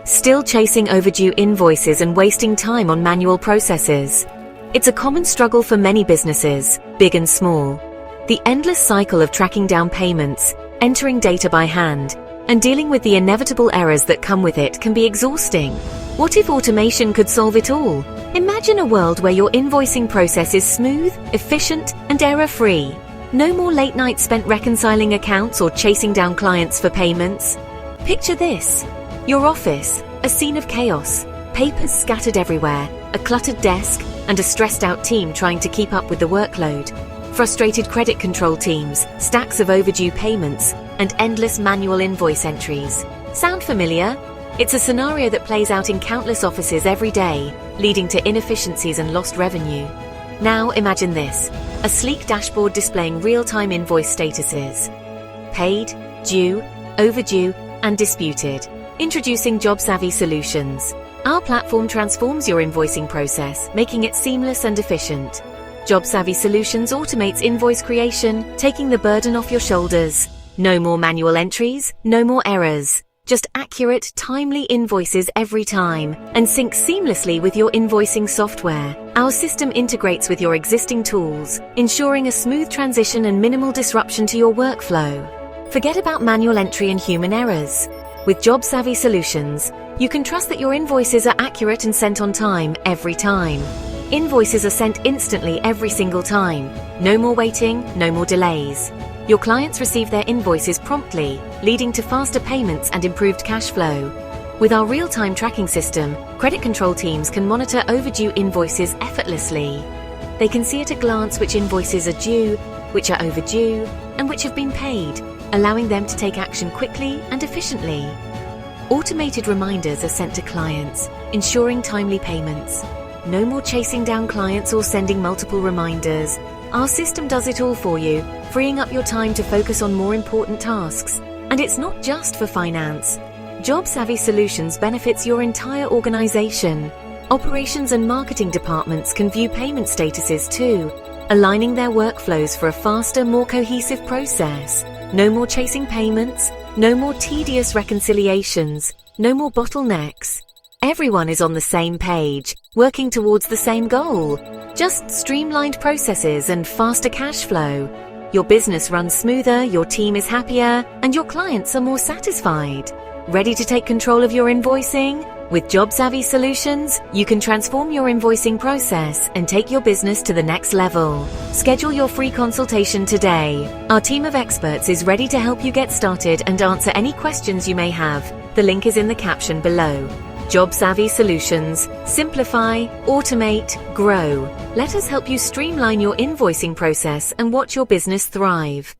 Still chasing overdue invoices and wasting time on manual processes? It's a common struggle for many businesses, big and small. The endless cycle of tracking down payments, entering data by hand, and dealing with the inevitable errors that come with it can be exhausting. What if automation could solve it all? Imagine a world where your invoicing process is smooth, efficient, and error-free. No more late nights spent reconciling accounts or chasing down clients for payments. Picture this: your office, a scene of chaos, papers scattered everywhere, a cluttered desk, and a stressed-out team trying to keep up with the workload. Frustrated credit control teams, stacks of overdue payments, and endless manual invoice entries. Sound familiar? It's a scenario that plays out in countless offices every day, leading to inefficiencies and lost revenue. Now imagine this: a sleek dashboard displaying real-time invoice statuses. Paid, due, overdue, and disputed. Introducing Jobsavvy Solutions. Our platform transforms your invoicing process, making it seamless and efficient. Jobsavvy Solutions automates invoice creation, taking the burden off your shoulders. No more manual entries, no more errors. Just accurate, timely invoices every time, and sync seamlessly with your invoicing software. Our system integrates with your existing tools, ensuring a smooth transition and minimal disruption to your workflow. Forget about manual entry and human errors. With Jobsavvy Solutions, you can trust that your invoices are accurate and sent on time every time. Invoices are sent instantly every single time. No more waiting, no more delays. Your clients receive their invoices promptly, leading to faster payments and improved cash flow. With our real-time tracking system, credit control teams can monitor overdue invoices effortlessly. They can see at a glance which invoices are due, which are overdue, and which have been paid, allowing them to take action quickly and efficiently. Automated reminders are sent to clients, ensuring timely payments. No more chasing down clients or sending multiple reminders. Our system does it all for you, freeing up your time to focus on more important tasks. And it's not just for finance. Jobsavvy Solutions benefits your entire organization. Operations and marketing departments can view payment statuses too, aligning their workflows for a faster, more cohesive process. No more chasing payments, no more tedious reconciliations, no more bottlenecks. Everyone is on the same page, working towards the same goal. Just streamlined processes and faster cash flow. Your business runs smoother, your team is happier, and your clients are more satisfied. Ready to take control of your invoicing? With Jobsavvy Solutions, you can transform your invoicing process and take your business to the next level. Schedule your free consultation today. Our team of experts is ready to help you get started and answer any questions you may have. The link is in the caption below. Jobsavvy Solutions. Simplify, automate, grow. Let us help you streamline your invoicing process and watch your business thrive.